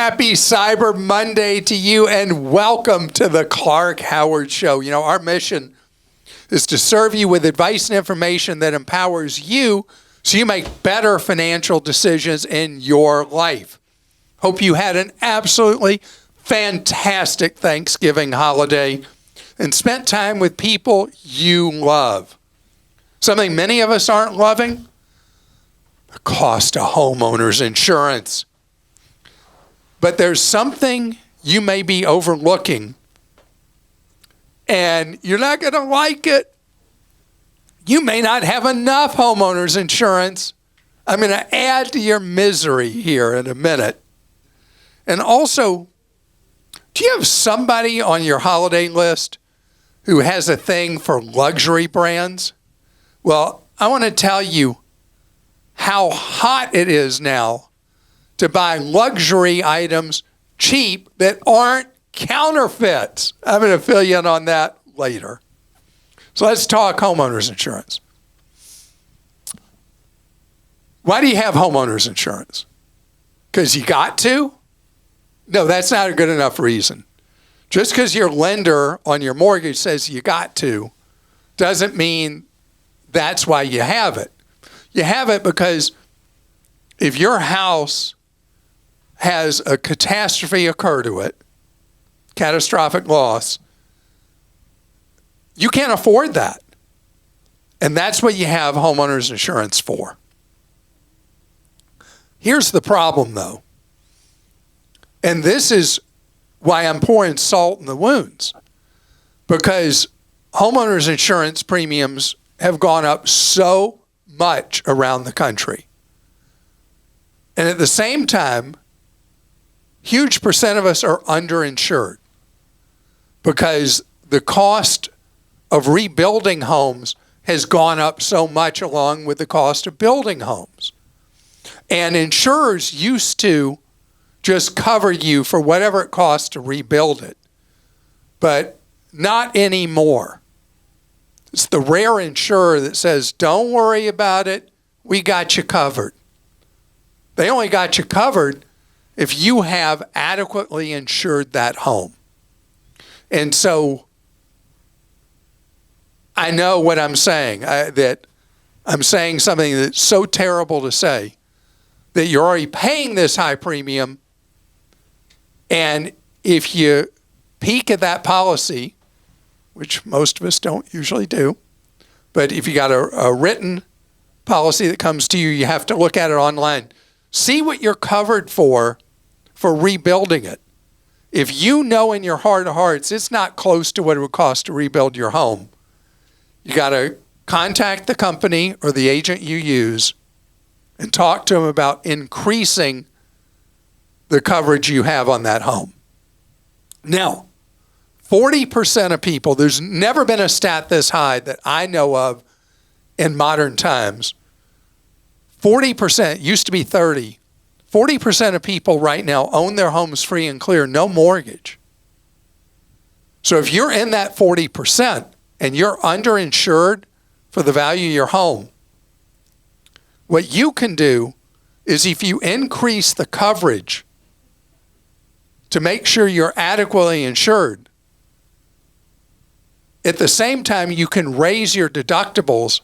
Happy Cyber Monday to you, and welcome to the Clark Howard Show. You know, our mission is to serve you with advice and information that empowers you so you make better financial decisions in your life. Hope you had an absolutely fantastic Thanksgiving holiday and spent time with people you love. Something many of us aren't loving: the cost of homeowners insurance. But there's something you may be overlooking, and you're not going to like it. You may not have enough homeowners insurance. I'm going to add to your misery here in a minute. And also, do you have somebody on your holiday list who has a thing for luxury brands? Well, I want to tell you how hot it is now to buy luxury items cheap that aren't counterfeits. I'm going to fill you in on that later. So let's talk homeowners insurance. Why do you have homeowners insurance? Because you got to? No, that's not a good enough reason. Just because your lender on your mortgage says you got to doesn't mean that's why you have it. You have it because if your house has a catastrophe occur to it, catastrophic loss, you can't afford that. And that's what you have homeowners insurance for. Here's the problem, though. And this is why I'm pouring salt in the wounds. Because homeowners insurance premiums have gone up so much around the country. And at the same time, huge percent of us are underinsured because the cost of rebuilding homes has gone up so much along with the cost of building homes. And insurers used to just cover you for whatever it costs to rebuild it, but not anymore. It's the rare insurer that says, don't worry about it, we got you covered. They only got you covered if you have adequately insured that home. And so I know what I'm saying, that I'm saying something that's so terrible to say, that you're already paying this high premium, and if you peek at that policy, which most of us don't usually do, but if you got a written policy that comes to you, you have to look at it online. See what you're covered for rebuilding it. If you know in your heart of hearts it's not close to what it would cost to rebuild your home, you got to contact the company or the agent you use and talk to them about increasing the coverage you have on that home. Now, 40% of people, there's never been a stat this high that I know of in modern times. 40%, used to be 30. 40% of people right now own their homes free and clear, no mortgage. So if you're in that 40% and you're underinsured for the value of your home, what you can do is if you increase the coverage to make sure you're adequately insured, at the same time you can raise your deductibles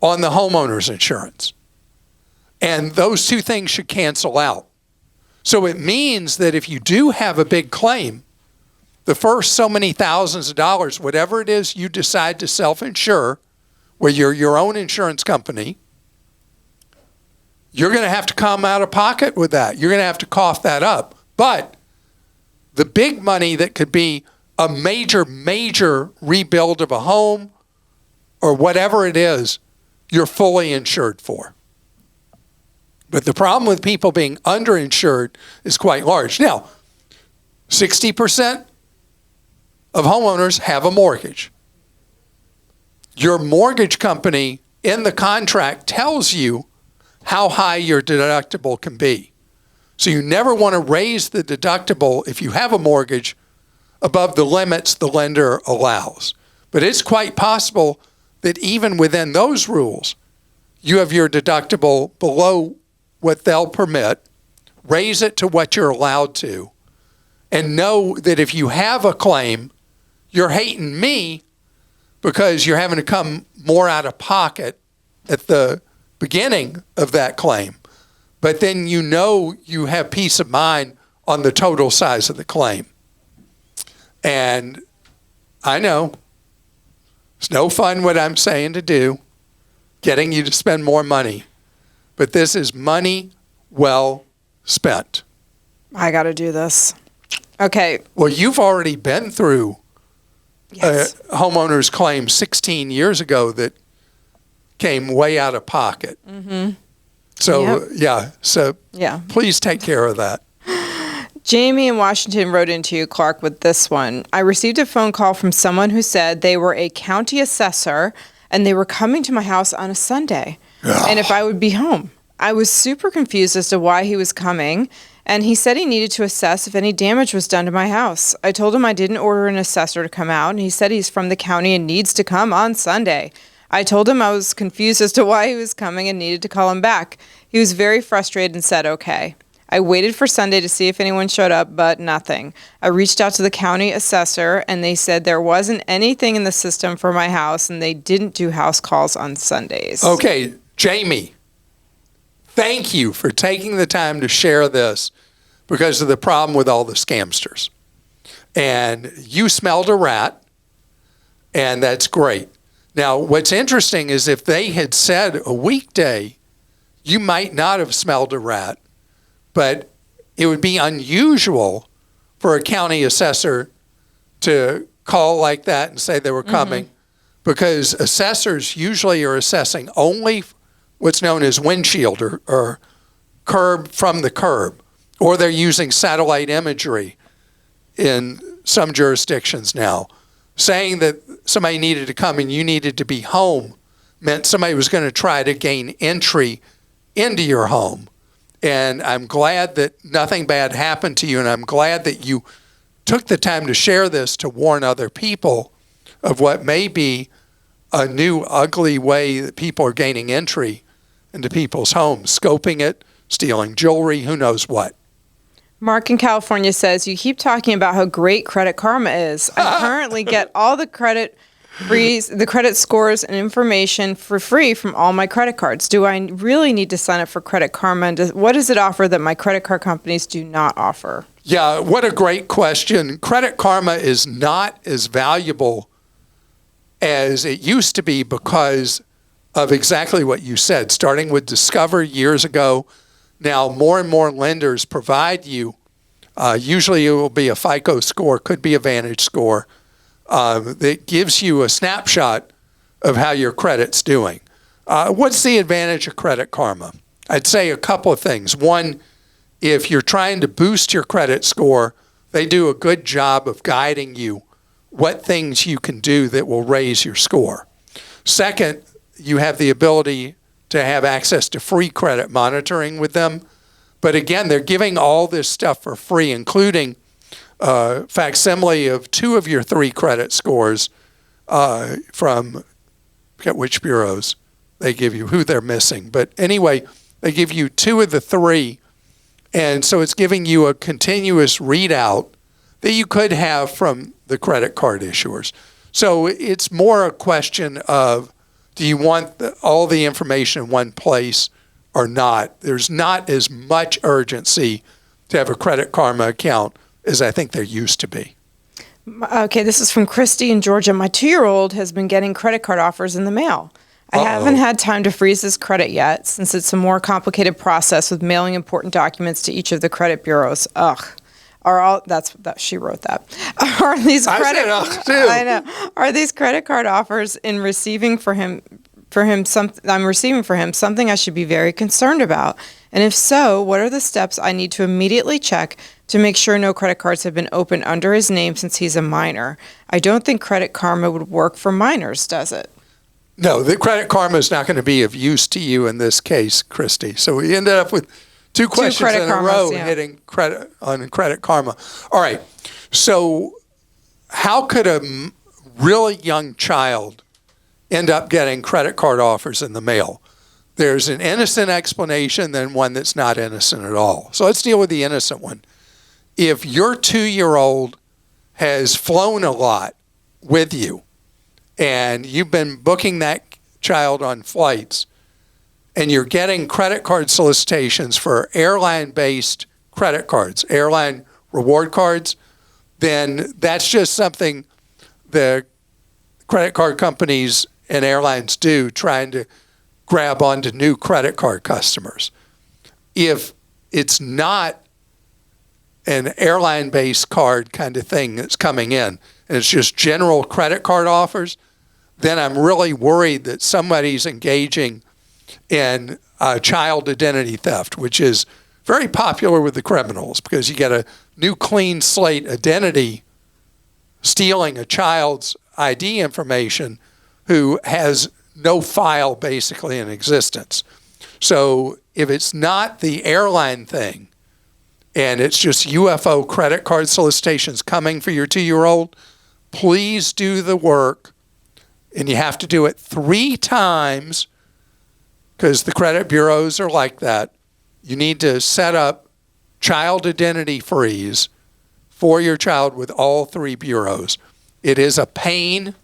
on the homeowner's insurance. And those two things should cancel out. So it means that if you do have a big claim, the first so many thousands of dollars, whatever it is you decide to self-insure, where you're your own insurance company, you're going to have to come out of pocket with that. You're going to have to cough that up. But the big money that could be a major, major rebuild of a home or whatever it is, you're fully insured for. But the problem with people being underinsured is quite large. Now, 60% of homeowners have a mortgage. Your mortgage company in the contract tells you how high your deductible can be. So you never want to raise the deductible if you have a mortgage above the limits the lender allows. But it's quite possible that even within those rules, you have your deductible below what they'll permit, raise it to what you're allowed to, and know that if you have a claim, you're hating me because you're having to come more out of pocket at the beginning of that claim. But then you know you have peace of mind on the total size of the claim. And I know it's no fun what I'm saying to do, getting you to spend more money. But this is money well spent. I got to do this. Okay. Well, you've already been through Yes. a homeowner's claim 16 years ago that came way out of pocket. Mm-hmm. So, Yep. yeah. Please take care of that. Jamie in Washington wrote into you, Clark, with this one. I received a phone call from someone who said they were a county assessor and they were coming to my house on a Sunday and if I would be home. I was super confused as to why he was coming, and he said he needed to assess if any damage was done to my house. I told him I didn't order an assessor to come out, and he said he's from the county and needs to come on Sunday. I told him I was confused as to why he was coming and needed to call him back. He was very frustrated and said okay. I waited for Sunday to see if anyone showed up, but nothing. I reached out to the county assessor, and they said there wasn't anything in the system for my house, and they didn't do house calls on Sundays. Okay, Jamie, thank you for taking the time to share this because of the problem with all the scamsters. And you smelled a rat, and that's great. Now, what's interesting is if they had said a weekday, you might not have smelled a rat, but it would be unusual for a county assessor to call like that and say they were coming because assessors usually are assessing only what's known as windshield or curb from the curb, or they're using satellite imagery in some jurisdictions now. Saying that somebody needed to come and you needed to be home meant somebody was going to try to gain entry into your home. And I'm glad that nothing bad happened to you, and I'm glad that you took the time to share this to warn other people of what may be a new ugly way that people are gaining entry into people's homes, scoping it, stealing jewelry, who knows what. Mark in California says, you keep talking about how great Credit Karma is. I currently get all the credit scores and information for free from all my credit cards. Do I really need to sign up for Credit Karma? And what does it offer that my credit card companies do not offer? Yeah, what a great question. Credit Karma is not as valuable as it used to be because of exactly what you said, starting with Discover years ago. Now, more and more lenders provide you, usually it will be a FICO score, could be a Vantage score, that gives you a snapshot of how your credit's doing. What's the advantage of Credit Karma? I'd say a couple of things. One, if you're trying to boost your credit score, they do a good job of guiding you what things you can do that will raise your score. Second, you have the ability to have access to free credit monitoring with them. But again, they're giving all this stuff for free, including facsimile of 2 of your 3 credit scores from, I forget which bureaus they give you, who they're missing. But anyway, they give you 2 of the 3. And so it's giving you a continuous readout that you could have from the credit card issuers. So it's more a question of, do you want all the information in one place or not? There's not as much urgency to have a Credit Karma account as I think there used to be. Okay, this is from Kristie in Georgia. My 2-year-old has been getting credit card offers in the mail. I haven't had time to freeze his credit yet since it's a more complicated process with mailing important documents to each of the credit bureaus. She wrote that. Are these credit? I said, too. I know. Are these credit card offers I'm receiving for him something I should be very concerned about? And if so, what are the steps I need to immediately check to make sure no credit cards have been opened under his name since he's a minor? I don't think Credit Karma would work for minors, does it? No, the Credit Karma is not going to be of use to you in this case, Kristie. So we ended up with 2 questions in a row hitting credit on Credit Karma. All right. So how could a really young child end up getting credit card offers in the mail? There's an innocent explanation, then one that's not innocent at all. So let's deal with the innocent one. If your 2-year-old has flown a lot with you and you've been booking that child on flights and you're getting credit card solicitations for airline-based credit cards, airline reward cards, then that's just something the credit card companies and airlines do, trying to grab onto new credit card customers. If it's not an airline-based card kind of thing that's coming in, and it's just general credit card offers, then I'm really worried that somebody's engaging in child identity theft, which is very popular with the criminals because you get a new clean slate identity stealing a child's ID information who has no file basically in existence. So if it's not the airline thing and it's just UFO credit card solicitations coming for your 2-year-old, please do the work. And you have to do it 3 times because the credit bureaus are like that. You need to set up child identity freeze for your child with all 3 bureaus. It is a pain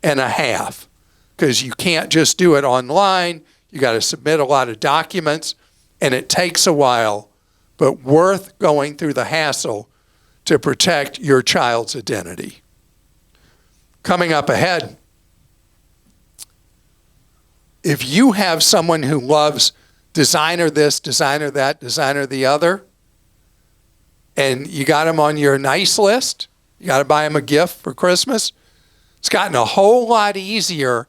and a half because you can't just do it online. You got to submit a lot of documents, and it takes a while, but worth going through the hassle to protect your child's identity. Coming up ahead, if you have someone who loves designer this, designer that, designer the other, and you got them on your nice list, you got to buy them a gift for Christmas, it's gotten a whole lot easier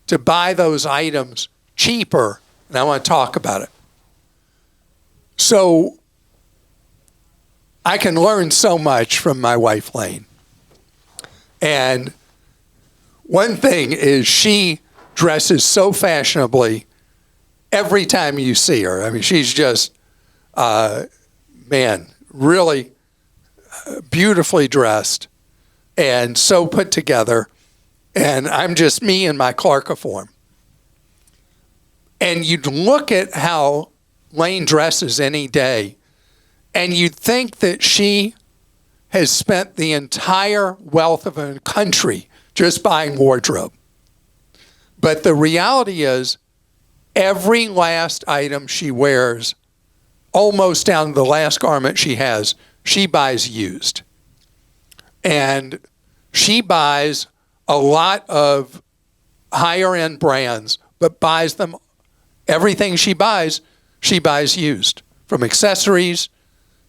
to buy those items cheaper, and I want to talk about it. So I can learn so much from my wife, Lane. And one thing is she dresses so fashionably every time you see her. I mean, she's just, really beautifully dressed and so put together. And I'm just me in my Clarkiform. And you'd look at how Lane dresses any day, and you'd think that she has spent the entire wealth of a country just buying wardrobe. But the reality is, every last item she wears, almost down to the last garment she has, she buys used. And she buys a lot of higher end brands, but buys them, everything she buys used. From accessories,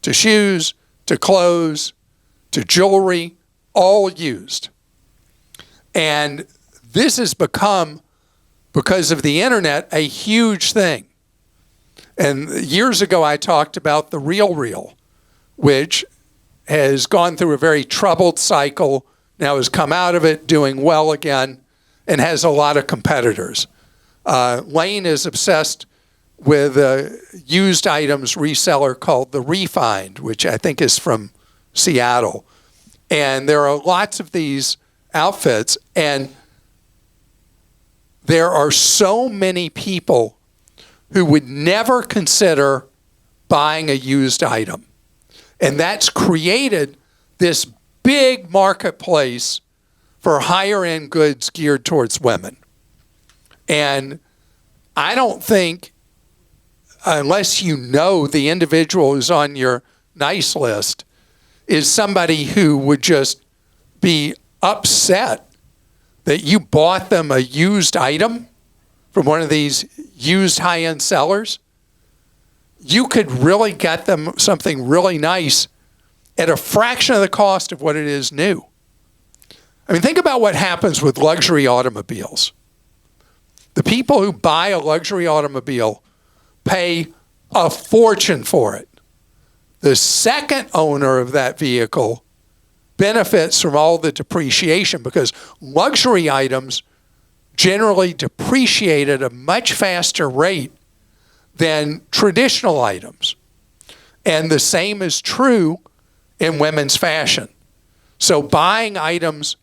to shoes, to clothes, to jewelry, all used. And this has become, because of the internet, a huge thing. And years ago I talked about the Real, which has gone through a very troubled cycle, now has come out of it doing well again, and has a lot of competitors. Lane is obsessed with a used items reseller called The Refined, which I think is from Seattle. And there are lots of these outfits, and there are so many people who would never consider buying a used item. And that's created this big marketplace for higher end goods geared towards women. And I don't think, unless you know the individual who's on your nice list is somebody who would just be upset that you bought them a used item from one of these used high-end sellers, you could really get them something really nice at a fraction of the cost of what it is new. I mean, think about what happens with luxury automobiles. The people who buy a luxury automobile pay a fortune for it. The second owner of that vehicle benefits from all the depreciation because luxury items generally depreciate at a much faster rate than traditional items. And the same is true in women's fashion. So buying items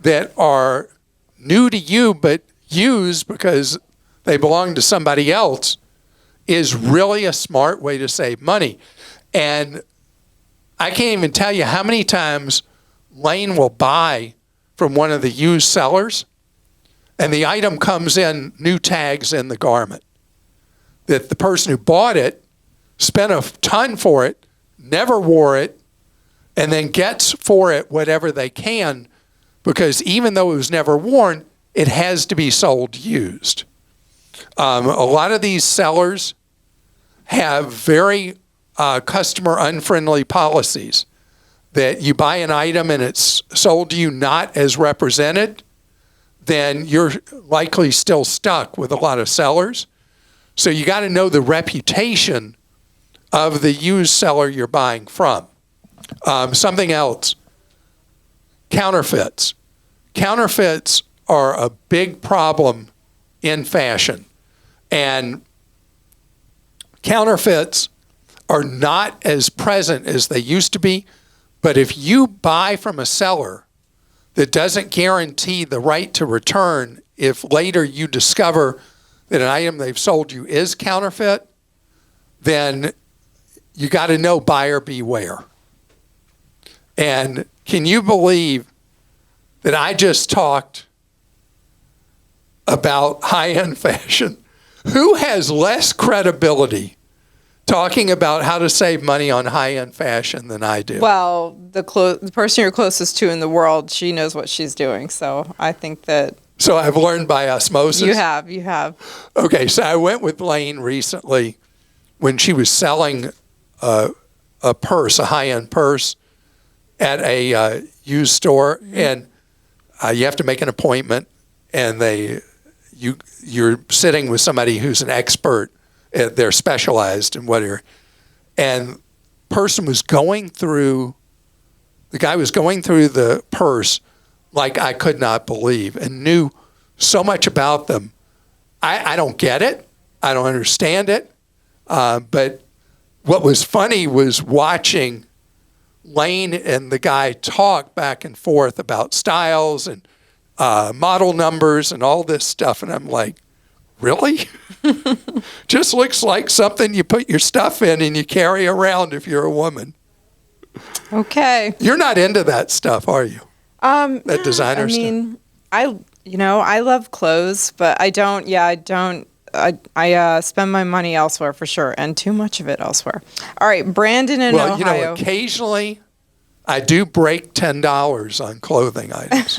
that are new to you but used because they belong to somebody else is really a smart way to save money. And I can't even tell you how many times Lane will buy from one of the used sellers, and the item comes in, new tags in the garment. That the person who bought it spent a ton for it, never wore it, and then gets for it whatever they can, because even though it was never worn, it has to be sold used. A lot of these sellers have very customer unfriendly policies that you buy an item and it's sold to you not as represented, then you're likely still stuck with a lot of sellers. So you got to know the reputation of the used seller you're buying from. Something else, counterfeits. Counterfeits are a big problem in fashion. And counterfeits are not as present as they used to be. But if you buy from a seller that doesn't guarantee the right to return, if later you discover that an item they've sold you is counterfeit, then you got to know buyer beware. And can you believe that I just talked about high-end fashion? Who has less credibility talking about how to save money on high-end fashion than I do? Well, the person you're closest to in the world, she knows what she's doing. So I think that... So I've learned by osmosis? You have. Okay, so I went with Lane recently when she was selling a purse, a high-end purse, at a used store, and you have to make an appointment, and you're sitting with somebody who's an expert. They're specialized in whatever. And the guy was going through the purse like I could not believe, and knew so much about them. I don't get it. I don't understand it. But what was funny was watching Lane and the guy talk back and forth about styles and model numbers and all this stuff. And I'm like, really? Just looks like something you put your stuff in and you carry around if you're a woman. Okay. You're not into that stuff, are you? That designer stuff. I mean, I love clothes, but I don't spend my money elsewhere for sure, and too much of it elsewhere. All right, Brandon in Ohio. Occasionally I do break $10 on clothing items.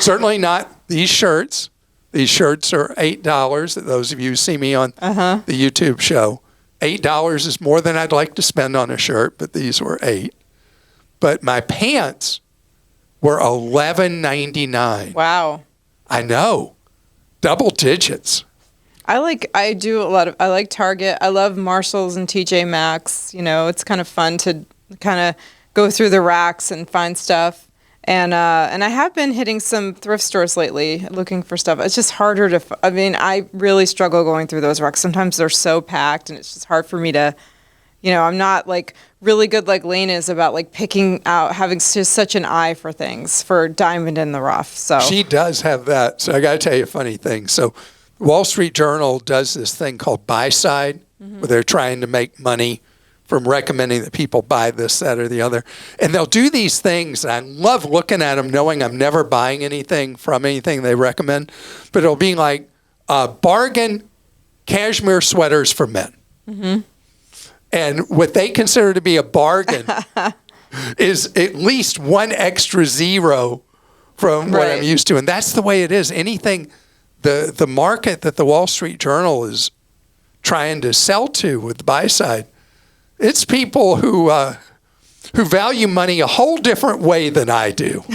Certainly not these shirts. These shirts are $8. Those of you who see me on the YouTube show, $8 is more than I'd like to spend on a shirt, but these were $8. But my pants were $11.99. Wow. I know. Double digits. I like Target. I love Marshalls and TJ Maxx. It's kind of fun to kind of go through the racks and find stuff. And I have been hitting some thrift stores lately looking for stuff. It's just harder to, I really struggle going through those racks. Sometimes they're so packed and it's just hard for me to, I'm not like really good like Lane is about like picking out, having just such an eye for things, for diamond in the rough. So she does have that. So I got to tell you a funny thing. So Wall Street Journal does this thing called buy side, where they're trying to make money from recommending that people buy this, that, or the other. And they'll do these things, and I love looking at them knowing I'm never buying anything from anything they recommend. But it'll be like bargain cashmere sweaters for men. And what they consider to be a bargain is at least one extra zero from what I'm used to. And that's the way it is. Anything, the market that the Wall Street Journal is trying to sell to with the buy side, it's people who value money a whole different way than I do.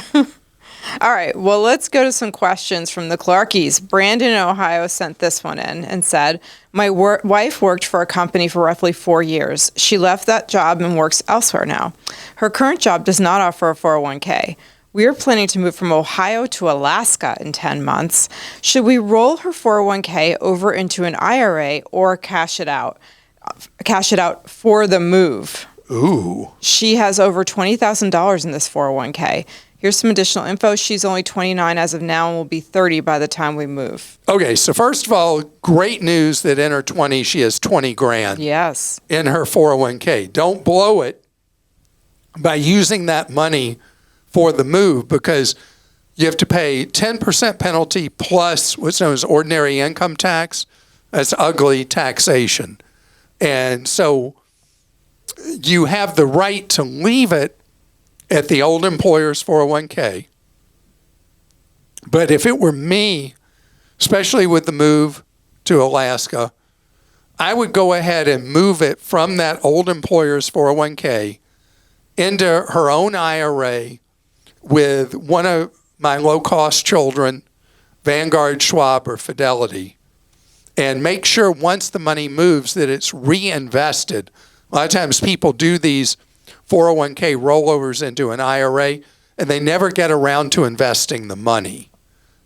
All right. Well, let's go to some questions from the Clarkies. Brandon in Ohio sent this one in and said, my wife worked for a company for roughly 4 years. She left that job and works elsewhere now. Her current job does not offer a 401k. We are planning to move from Ohio to Alaska in 10 months. Should we roll her 401k over into an IRA or cash it out for the move? Ooh. She has over $20,000 in this 401k. Here's some additional info. She's only 29 as of now and will be 30 by the time we move. Okay, so first of all, great news that in her 20s, she has 20 grand Yes. in her 401k. Don't blow it by using that money for the move, because you have to pay 10% penalty plus what's known as ordinary income tax. That's ugly taxation. And so you have the right to leave it at the old employer's 401k. But if it were me, especially with the move to Alaska, I would go ahead and move it from that old employer's 401k into her own IRA with one of my low-cost children, Vanguard, Schwab, or Fidelity, and make sure once the money moves that it's reinvested. A lot of times people do these 401k rollovers into an IRA, and they never get around to investing the money.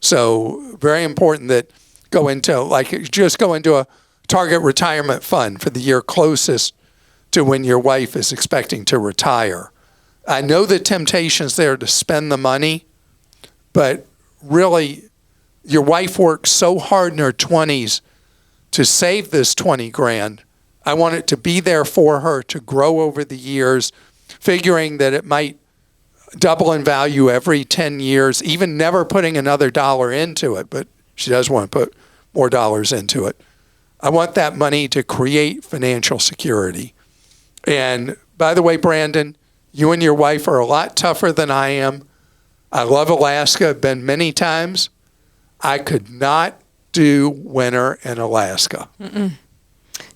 So very important that go into a target retirement fund for the year closest to when your wife is expecting to retire. I know the temptation's there to spend the money, but really your wife worked so hard in her 20s to save this 20 grand. I want it to be there for her to grow over the years, figuring that it might double in value every 10 years, even never putting another dollar into it, but she does want to put more dollars into it. I want that money to create financial security. And by the way, Brandon, you and your wife are a lot tougher than I am. I love Alaska. I've been many times. I could not do winter in Alaska. Mm-mm.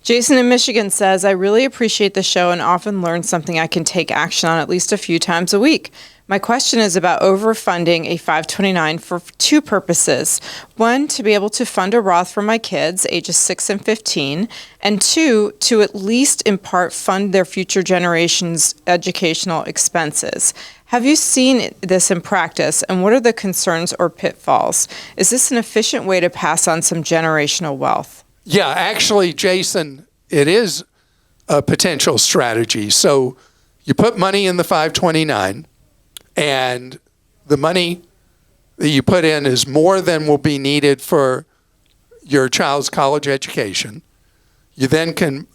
Jason in Michigan says, I really appreciate the show and often learn something I can take action on at least a few times a week. My question is about overfunding a 529 for two purposes. One, to be able to fund a Roth for my kids, ages 6 and 15, and two, to at least in part fund their future generations' educational expenses. Have you seen this in practice, and what are the concerns or pitfalls? Is this an efficient way to pass on some generational wealth? Yeah, actually, Jason, it is a potential strategy. So you put money in the 529, and the money that you put in is more than will be needed for your child's college education. You then can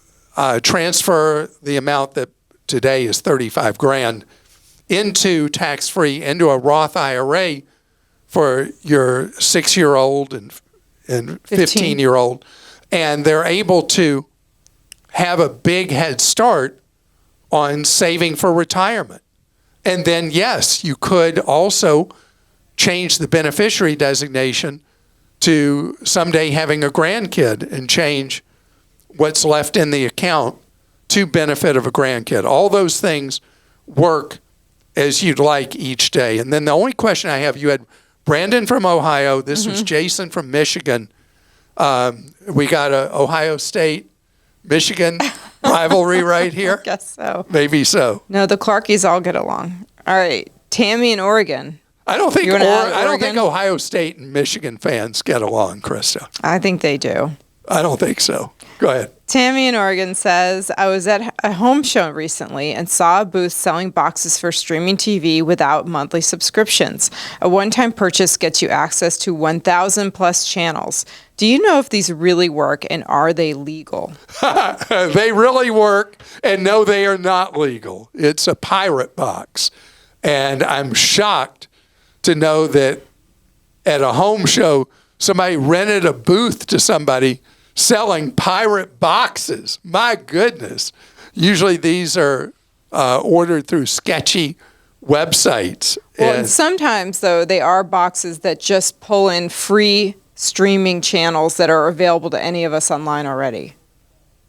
transfer the amount that today is 35 grand into tax-free, into a Roth IRA for your 6-year-old and 15-year-old. And they're able to have a big head start on saving for retirement. And then, yes, you could also change the beneficiary designation to someday having a grandkid and change what's left in the account to benefit of a grandkid. All those things work as you'd like each day. And then the only question I have, you had Brandon from Ohio. This was Jason from Michigan. We got a Ohio State, Michigan rivalry right here. I guess so. Maybe so. No, the Clarkies all get along. All right. Tammy in Oregon. I don't think Ohio State and Michigan fans get along, Krista. I think they do. I don't think so. Go ahead. Tammy in Oregon says, I was at a home show recently and saw a booth selling boxes for streaming TV without monthly subscriptions. A one-time purchase gets you access to 1,000 plus channels. Do you know if these really work, and are they legal? They really work, and no, they are not legal. It's a pirate box. And I'm shocked to know that at a home show, somebody rented a booth to somebody selling pirate boxes. My goodness. Usually these are ordered through sketchy websites. Well, and sometimes, though, they are boxes that just pull in free streaming channels that are available to any of us online already.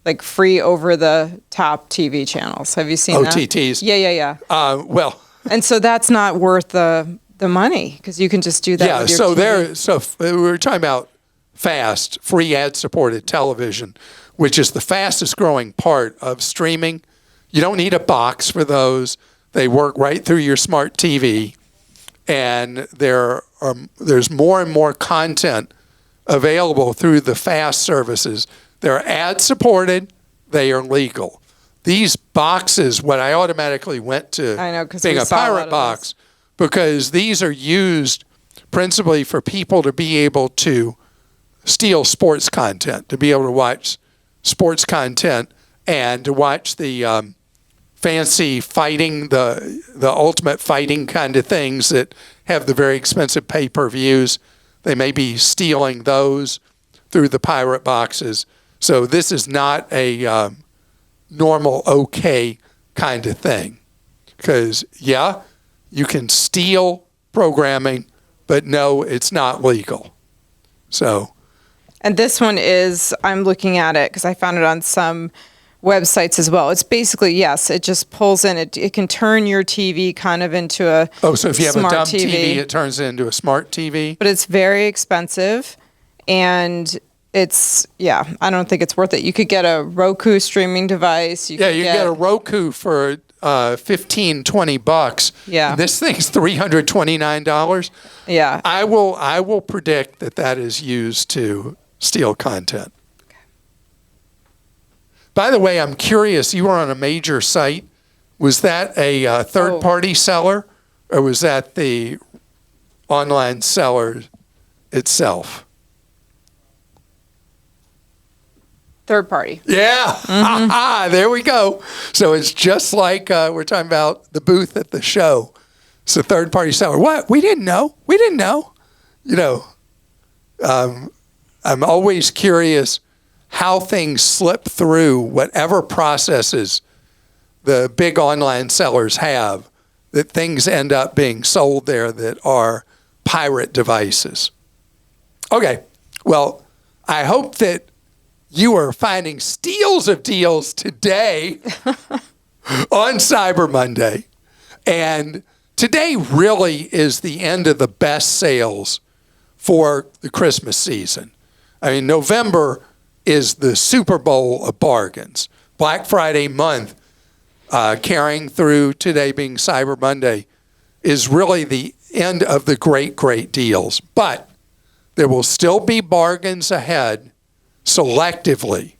Like free over-the-top TV channels. Have you seen that? OTTs? Yeah. Well. And so that's not worth the money, because you can just do that with your TV. So we were talking about FAST, free ad-supported television, which is the fastest growing part of streaming. You don't need a box for those. They work right through your smart TV, and there's more and more content available through the FAST services. They're ad-supported. They are legal. These boxes, what I automatically went to I know, 'cause being we a saw a lot pirate of box, because these are used principally for people to be able to steal sports content, to be able to watch sports content and to watch the fancy fighting, the ultimate fighting kind of things that have the very expensive pay-per-views. They may be stealing those through the pirate boxes. So this is not a normal, okay kind of thing. Because, yeah, you can steal programming, but no, it's not legal. So. And this one is, I'm looking at it because I found it on some websites as well. It's basically, yes, it just pulls in, it can turn your TV kind of into a so if you have a dumb TV, it turns it into a smart TV? But it's very expensive, and it's, I don't think it's worth it. You could get a Roku streaming device. You can get a Roku for $15-20. Yeah. This thing's $329. Yeah. I will predict that is used to steal content. Okay. By the way, I'm curious, you were on a major site. Was that a third-party seller, or was that the online seller itself? Third party. Yeah. Mm-hmm. There we go. So it's just like we're talking about the booth at the show. It's a third-party seller. What? We didn't know. You know, I'm always curious how things slip through whatever processes the big online sellers have, that things end up being sold there that are pirate devices. Okay. Well, I hope that you are finding steals of deals today on Cyber Monday. And today really is the end of the best sales for the Christmas season. I mean, November is the Super Bowl of bargains. Black Friday month, carrying through today being Cyber Monday, is really the end of the great, great deals. But there will still be bargains ahead selectively.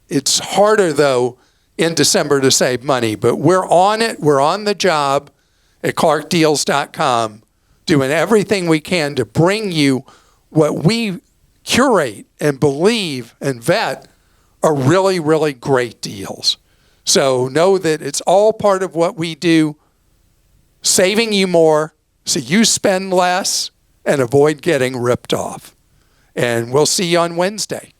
It's harder, though, in December to save money, but we're on it. We're on the job at ClarkDeals.com, doing everything we can to bring you what we curate and believe and vet are really, really great deals. So know that it's all part of what we do, saving you more so you spend less and avoid getting ripped off. And we'll see you on Wednesday.